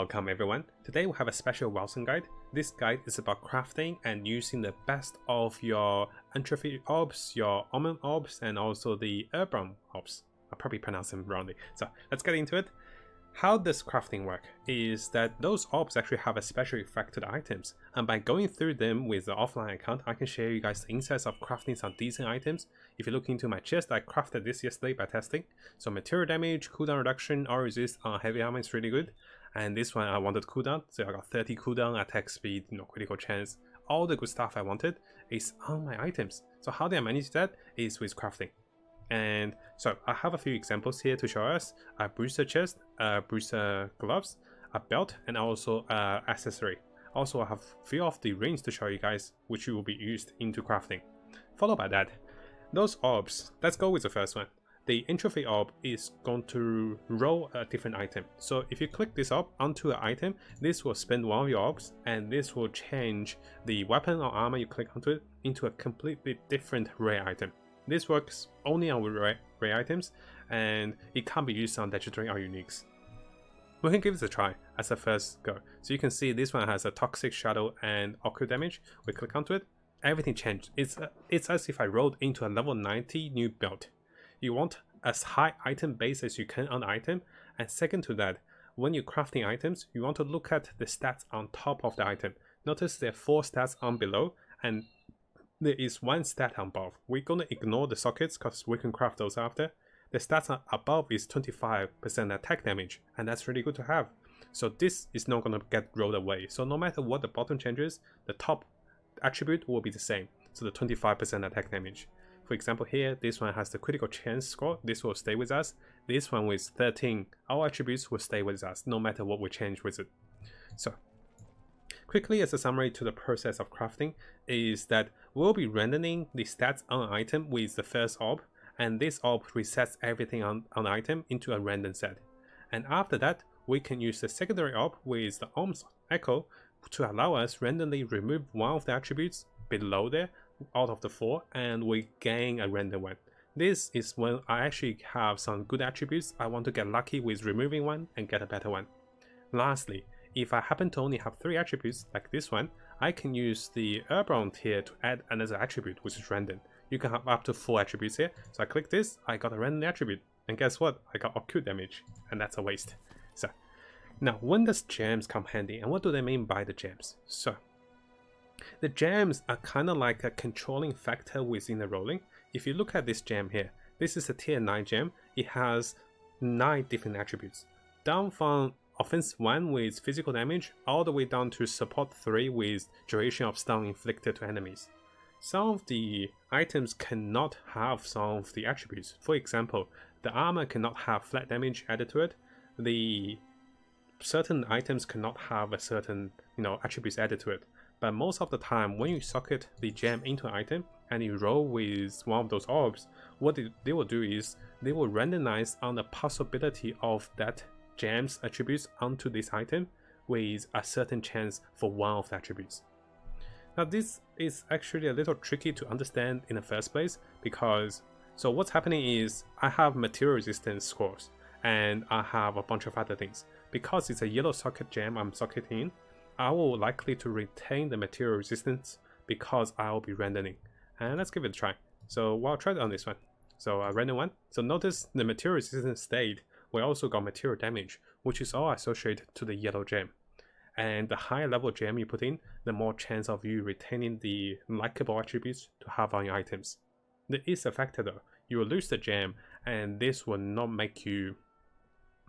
Welcome everyone. Today we have a special Wolcen guide. This guide is about crafting and using the best of your entropy orbs, your almond orbs, and also the urban orbs. I probably pronounced them wrongly. So let's get into it. How does crafting work is that those orbs actually have a special effect to the items, and by going through them with the offline account, I can share you guys the insights of crafting some decent items. If you look into my chest, I crafted this yesterday by testing. So material damage, cooldown reduction, or resist on heavy armor is really good. And this one I wanted cooldown, so I got 30 cooldown, attack speed, critical chance. All the good stuff I wanted is on my items. So how did I manage that is with crafting. And so I have a few examples here to show us: a booster chest, a booster gloves, a belt, and also accessory. Also, I have a few of the rings to show you guys, which will be used into crafting. Followed by that, those orbs. Let's go with the first one. The entropy orb is going to roll a different item. So if you click this orb onto an item, this will spend one of your orbs, and this will change the weapon or armor you click onto it into a completely different rare item. This works only on rare items, and it can't be used on legendary or uniques. We can give this a try as a first go. So you can see this one has a toxic shadow and occult damage. We click onto it, everything changed. It's as if I rolled into a level 90 new belt. You want as high item base as you can on the item, and second to that, when you're crafting items, you want to look at the stats on top of the item. Notice there are 4 stats on below, and there is 1 stat on above. We're going to ignore the sockets because we can craft those after. The stats above is 25% attack damage, and that's really good to have. So this is not going to get rolled away. So no matter what the bottom changes, the top attribute will be the same. So the 25% attack damage. For example here, this one has the critical chance score. This will stay with us. This one with 13, our attributes will stay with us no matter what we change with it. So quickly, as a summary to the process of crafting, is that we'll be rendering the stats on an item with the first orb, and this orb resets everything on the item into a random set. And after that, we can use the secondary orb with the orbs echo to allow us randomly remove one of the attributes below there out of the 4, and we gain a random one. This is when I actually have some good attributes. I want to get lucky with removing one and get a better one. Lastly, if I happen to only have 3 attributes like this one, I can use the urban tier to add another attribute, which is random. You can have up to 4 attributes here. So I click this, I got a random attribute, and guess what? I got occult damage, and that's a waste. So now, when does gems come handy, and what do they mean by the gems? So the gems are kind of like a controlling factor within the rolling. If you look at this gem here, this is a tier 9 gem. It has 9 different attributes, down from offense 1 with physical damage all the way down to support 3 with duration of stun inflicted to enemies. Some of the items cannot have some of the attributes. For example, the armor cannot have flat damage added to it. The certain items cannot have a certain attributes added to it. But most of the time, when you socket the gem into an item and you roll with one of those orbs, what they will do is they will randomize on the possibility of that gem's attributes onto this item with a certain chance for one of the attributes. Now this is actually a little tricky to understand in the first place, because so what's happening is I have material resistance scores and I have a bunch of other things. Because it's a yellow socket gem I'm socketing, I will likely to retain the material resistance because I will be randoming. And let's give it a try. So I'll try it on this one. So a random one. So notice the material resistance stayed. We also got material damage, which is all associated to the yellow gem. And the higher level gem you put in, the more chance of you retaining the likable attributes to have on your items. There is a factor though. You will lose the gem, and this will not make you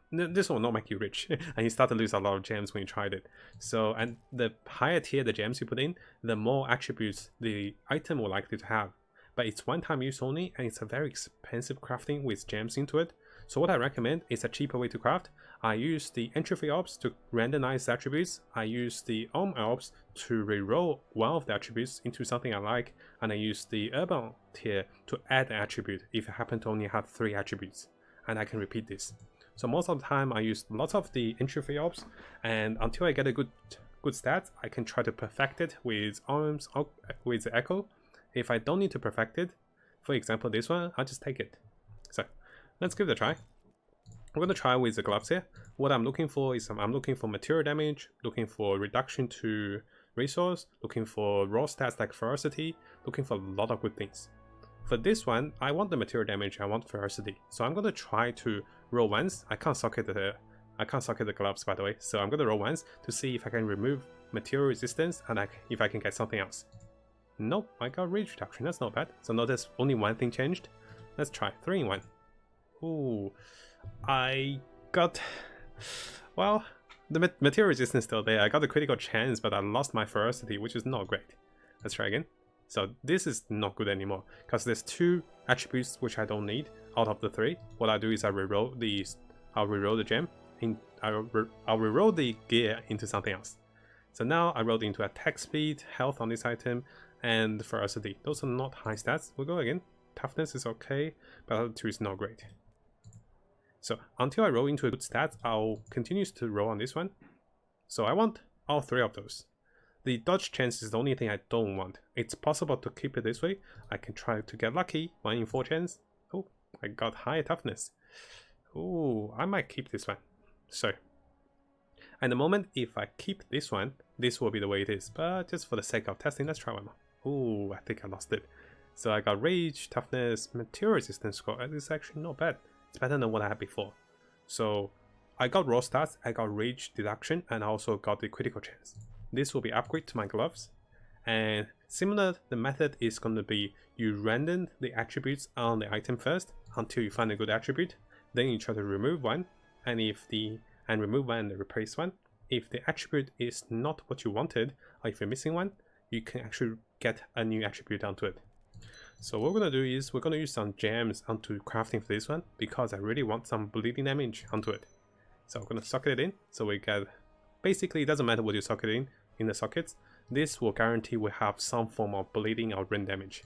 rich, and you start to lose a lot of gems when you tried it. So, and the higher tier the gems you put in, the more attributes the item will likely to have. But it's one-time use only, and it's a very expensive crafting with gems into it. So what I recommend is a cheaper way to craft. I use the entropy orbs to randomize the attributes. I use the orbs to reroll one of the attributes into something I like, and I use the urban tier to add an attribute if I happen to only have 3 attributes, and I can repeat this. So most of the time I use lots of the entropy orbs, and until I get a good stat, I can try to perfect it with arms with the echo. If I don't need to perfect it, for example this one, I'll just take it. So let's give it a try. I'm going to try with the gloves here. What I'm looking for is I'm looking for material damage, looking for reduction to resource, looking for raw stats like ferocity, looking for a lot of good things. For this one, I want the material damage, I want ferocity. So I'm going to try to roll once. I can't socket the gloves, by the way. So I'm going to roll once to see if I can remove material resistance and if I can get something else. Nope, I got rage reduction. That's not bad. So notice only one thing changed. Let's try 3 in 1. Ooh, I got, well, the material resistance still there. I got the critical chance, but I lost my ferocity, which is not great. Let's try again. So this is not good anymore because there's 2 attributes which I don't need out of the 3. What I do is I'll reroll the gem. I'll reroll the gear into something else. So now I rolled into attack speed, health on this item, and ferocity. Those are not high stats. We'll go again. Toughness is okay, but the other 2 is not great. So until I roll into a good stat, I'll continue to roll on this one. So I want all 3 of those. The dodge chance is the only thing I don't want. It's possible to keep it this way. I can try to get lucky. 1 in 4 chance. Oh, I got high toughness. Oh, I might keep this one. So at the moment, if I keep this one, this will be the way it is. But just for the sake of testing, let's try one more. Oh, I think I lost it. So I got rage, toughness, material resistance score. This is actually not bad. It's better than what I had before. So I got raw stats, I got rage deduction, and I also got the critical chance. This will be upgrade to my gloves. And similar, the method is going to be you random the attributes on the item first until you find a good attribute. Then you try to remove one, and remove one and replace one. If the attribute is not what you wanted, or if you're missing one, you can actually get a new attribute onto it. So what we're going to do is we're going to use some gems onto crafting for this one because I really want some bleeding damage onto it. So I'm going to socket it in. So we get, basically it doesn't matter what you socket in the sockets. This will guarantee we have some form of bleeding or rend damage.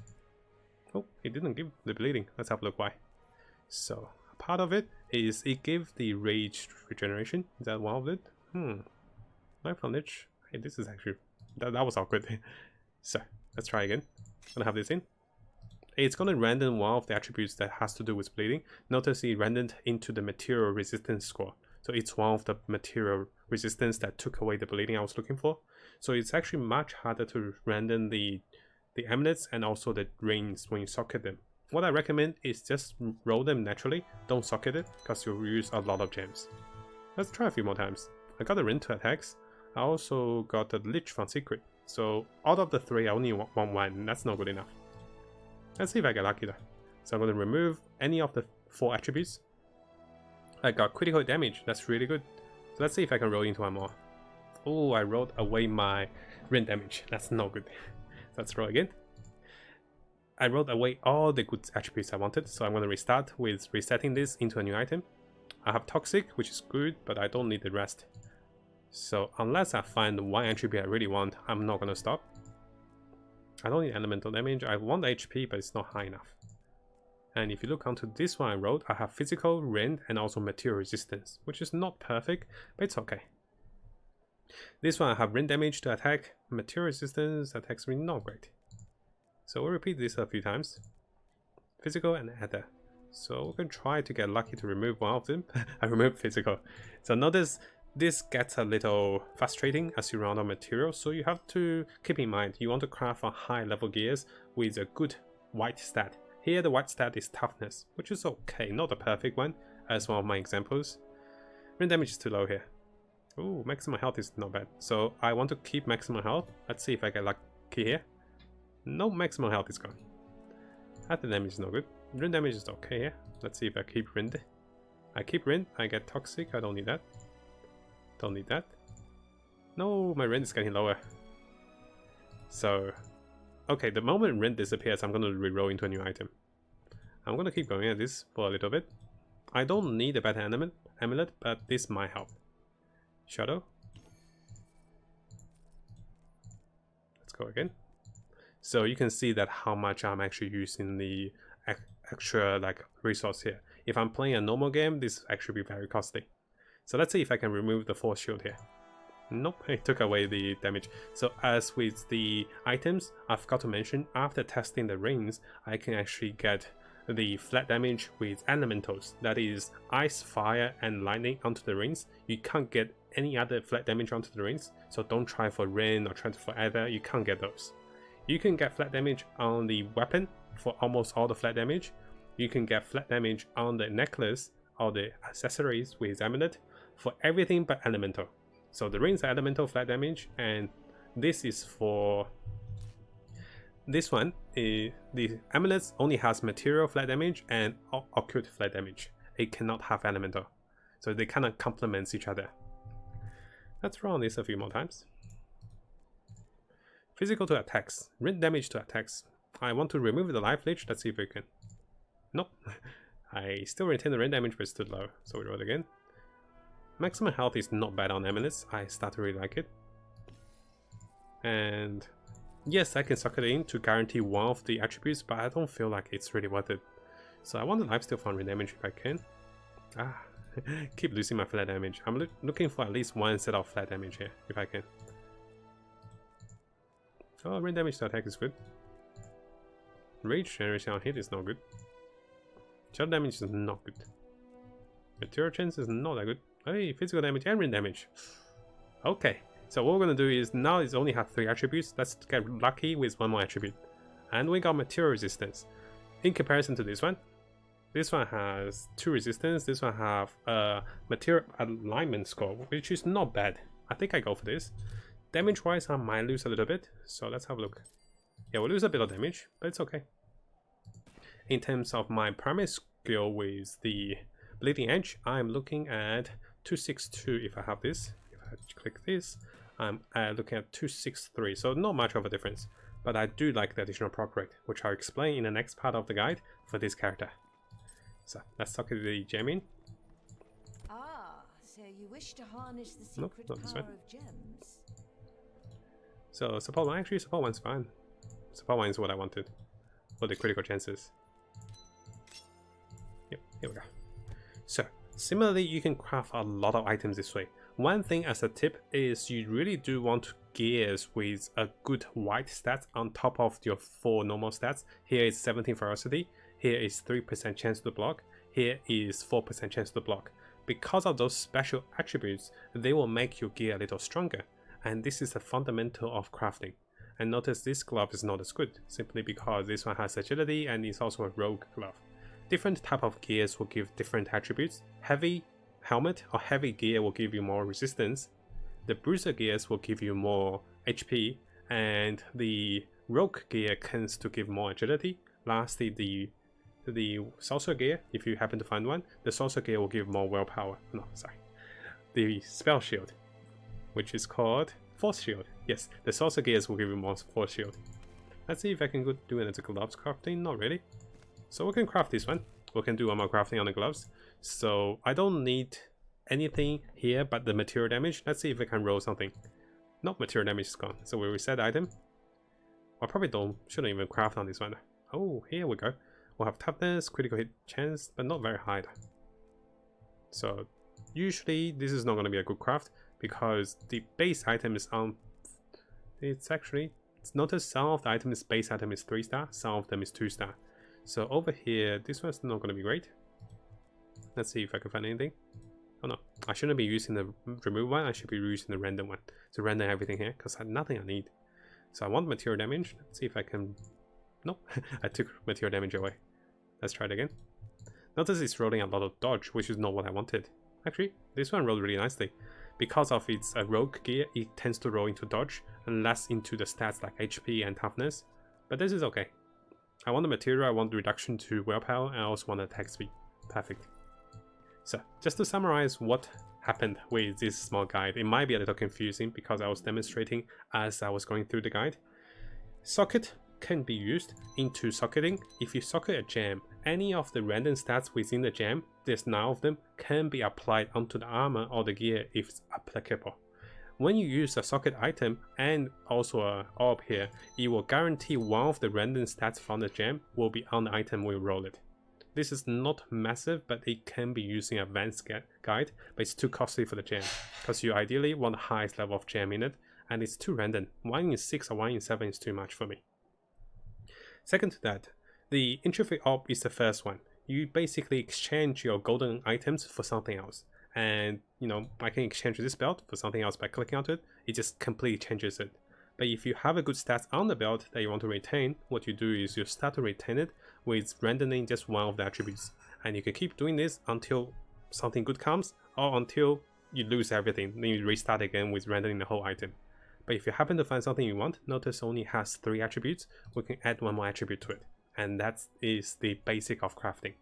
Oh, it didn't give the bleeding. Let's have a look why. So part of it is it gives the rage regeneration. Is that one of it? Life knowledge. Hey, this is actually, that was awkward. So let's try again. I'm going to have this in. It's going to random one of the attributes that has to do with bleeding. Notice it randomed into the material resistance score. So it's one of the material resistance that took away the bleeding I was looking for. So it's actually much harder to random the amulets and also the rings when you socket them. What I recommend is just roll them naturally. Don't socket it because you'll use a lot of gems. Let's try a few more times. I got a ring to attacks. I also got the lich from secret. So out of the 3, I only want 1. That's not good enough. Let's see if I get lucky though. So I'm going to remove any of the 4 attributes. I got critical damage. That's really good. So let's see if I can roll into one more. Oh, I rolled away my rend damage. That's not good. Let's roll again. I rolled away all the good attributes I wanted. So I'm going to restart with resetting this into a new item. I have toxic, which is good, but I don't need the rest. So unless I find one attribute I really want, I'm not going to stop. I don't need elemental damage. I want HP, but it's not high enough. And if you look onto this one I wrote, I have physical, rend, and also material resistance, which is not perfect, but it's okay. This one I have rend damage to attack, material resistance, attacks me not great. So we'll repeat this a few times. Physical and ether. So we're going to try to get lucky to remove one of them. I removed physical. So notice this gets a little frustrating as you run out of material, so you have to keep in mind you want to craft on high level gears with a good white stat. Here the white stat is toughness, which is okay, not the perfect one as one of my examples. Rend damage is too low here. Ooh, maximum health is not bad. So I want to keep maximum health. Let's see if I get lucky here. No, maximum health is gone. Ether damage is not good. Rend damage is okay here. Let's see if I keep rend. I keep rend, I get toxic, I don't need that. Don't need that. No, my rend is getting lower. So, okay, the moment rend disappears, I'm going to reroll into a new item. I'm going to keep going at this for a little bit. I don't need a better amulet, but this might help. Shadow. Let's go again. So you can see that how much I'm actually using the extra like resource here. If I'm playing a normal game, this actually be very costly. So let's see if I can remove the force shield here. Nope, it took away the damage. So as with the items, I forgot to mention, after testing the rings, I can actually get the flat damage with elementals, that is ice, fire and lightning onto the rings. You can't get any other flat damage onto the rings, so don't try for rain or try for either, you can't get those. You can get flat damage on the weapon for almost all the flat damage. You can get flat damage on the necklace or the accessories with amulet for everything but elemental. So the rings are elemental flat damage, and this is for this one. The amulets only has material flat damage and occult flat damage. It cannot have elemental, so they kind of complement each other. Let's run this a few more times. Physical to attacks, rend damage to attacks. I want to remove the life leech. Let's see if we can. Nope. I still retain the rend damage, but it's too low, so we roll it again. Maximum health is not bad on amulets. I start to really like it. And yes, I can suck it in to guarantee one of the attributes, but I don't feel like it's really worth it. So I want the lifesteal from rend damage if I can. Keep losing my flat damage. I'm looking for at least one set of flat damage here, if I can. Oh, rend damage to attack is good. Rage generation on hit is not good. Shell damage is not good. Material chance is not that good. Hey, physical damage and rend damage. Okay, so what we're gonna do is now it only have 3 attributes. Let's get lucky with one more attribute. And we got material resistance. In comparison to this one has 2 resistance. This one have a material alignment score, which is not bad. I think I go for this. Damage wise, I might lose a little bit, so let's have a look. Yeah, we'll lose a bit of damage, but it's okay. In terms of my primary skill with the Bleeding Edge, I'm looking at 262 if I have this. If I click this, I'm looking at 263, so not much of a difference. But I do like the additional proc rate, which I'll explain in the next part of the guide for this character. So let's talk to the gem in. Ah, so you wish to harness the secret power of gems? So support 1, actually support 1's fine. Support 1 is what I wanted for the critical chances. Yep, here we go. So similarly, you can craft a lot of items this way. One thing as a tip is you really do want gears with a good white stat on top of your 4 normal stats. Here is 17 ferocity, here is 3% chance to block, here is 4% chance to block. Because of those special attributes, they will make your gear a little stronger. And this is the fundamental of crafting. And notice this glove is not as good, simply because this one has agility and is also a rogue glove. Different type of gears will give different attributes. Heavy helmet or heavy gear will give you more resistance. The bruiser gears will give you more HP, and the rogue gear tends to give more agility. Lastly, the sorcerer gear, if you happen to find one, the sorcerer gear will give more willpower. No, sorry. The spell shield, which is called Force Shield. Yes, the sorcerer gears will give you more Force Shield. Let's see if I can do it as a gloves crafting. Not really. So we can craft this one. We can do one more crafting on the gloves. So I don't need anything here but the material damage. Let's see if I can roll something. Nope, material damage is gone. So we reset the item. I probably shouldn't even craft on this one. Oh, here we go. We'll have toughness, critical hit chance, but not very high. So usually this is not going to be a good craft, because the base item is on. Notice some of the items base item is 3-star, some of them is 2-star. So over here, this one's not going to be great. Let's see if I can find anything. Oh no, I shouldn't be using the remove one, I should be using the random one to render everything here, because I have nothing I need. So I want material damage. Let's see if I can. Nope, I took material damage away. Let's try it again. Notice it's rolling a lot of dodge, which is not what I wanted. Actually, this one rolled really nicely. Because of its rogue gear, it tends to roll into dodge and less into the stats like HP and toughness. But this is okay. I want the material, I want the reduction to willpower, and I also want the attack speed. Perfect. So, just to summarize what happened with this small guide, it might be a little confusing because I was demonstrating as I was going through the guide. Socket can be used into socketing. If you socket a gem, any of the random stats within the gem, there's 9 of them, can be applied onto the armor or the gear if it's applicable. When you use a socket item and also an orb here, it will guarantee one of the random stats from the gem will be on the item when you roll it. This is not massive, but it can be used in advanced guide, but it's too costly for the gem, because you ideally want the highest level of gem in it, and it's too random. 1 in 6 or 1 in 7 is too much for me. Second to that, The entropy orb is the first one. You basically exchange your golden items for something else. And, you know, I can exchange this belt for something else by clicking onto it. It just completely changes it. But if you have a good stats on the belt that you want to retain, what you do is you start to retain it with rendering just one of the attributes. And you can keep doing this until something good comes, or until you lose everything, then you restart again with rendering the whole item. But if you happen to find something you want, notice only has 3 attributes, we can add one more attribute to it. And that is the basic of crafting.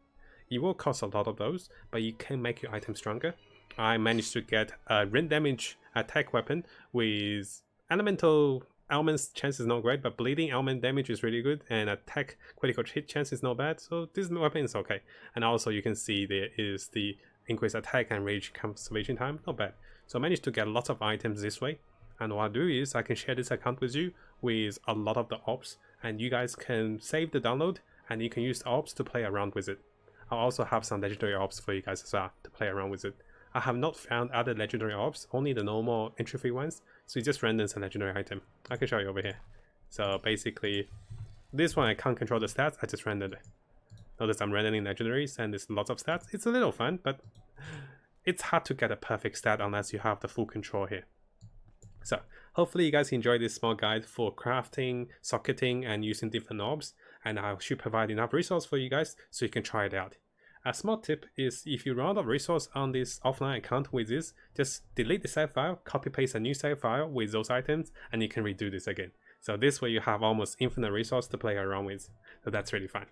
It will cost a lot of those, but you can make your item stronger. I managed to get a range damage attack weapon with elemental elements chance is not great, but bleeding element damage is really good, and attack critical hit chance is not bad, so this weapon is okay. And also you can see there is the increased attack and rage conservation time, not bad. So I managed to get lots of items this way, and what I'll do is I can share this account with you with a lot of the orbs, and you guys can save the download and you can use the orbs to play around with it. I'll also have some legendary orbs for you guys as well to play around with it. I have not found other legendary orbs, only the normal entry-free ones, so it just renders a legendary item. I can show you over here. So basically, this one I can't control the stats, I just rendered it. Notice I'm rendering legendaries and there's lots of stats. It's a little fun, but it's hard to get a perfect stat unless you have the full control here. So hopefully you guys enjoyed this small guide for crafting, socketing, and using different orbs, and I should provide enough resource for you guys so you can try it out. A small tip is if you run out of resource on this offline account with this, just delete the save file, copy paste a new save file with those items, and you can redo this again. So this way you have almost infinite resource to play around with. So that's really fun.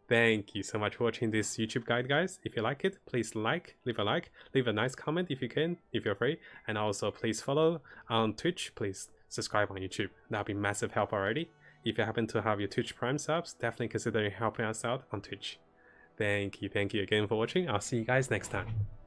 Thank you so much for watching this YouTube guide, guys. If you like it, please leave a nice comment if you can, if you're free, and also please follow on Twitch, please subscribe on YouTube. That'll be massive help already. If you happen to have your Twitch Prime subs, definitely consider helping us out on Twitch. Thank you again for watching. I'll see you guys next time.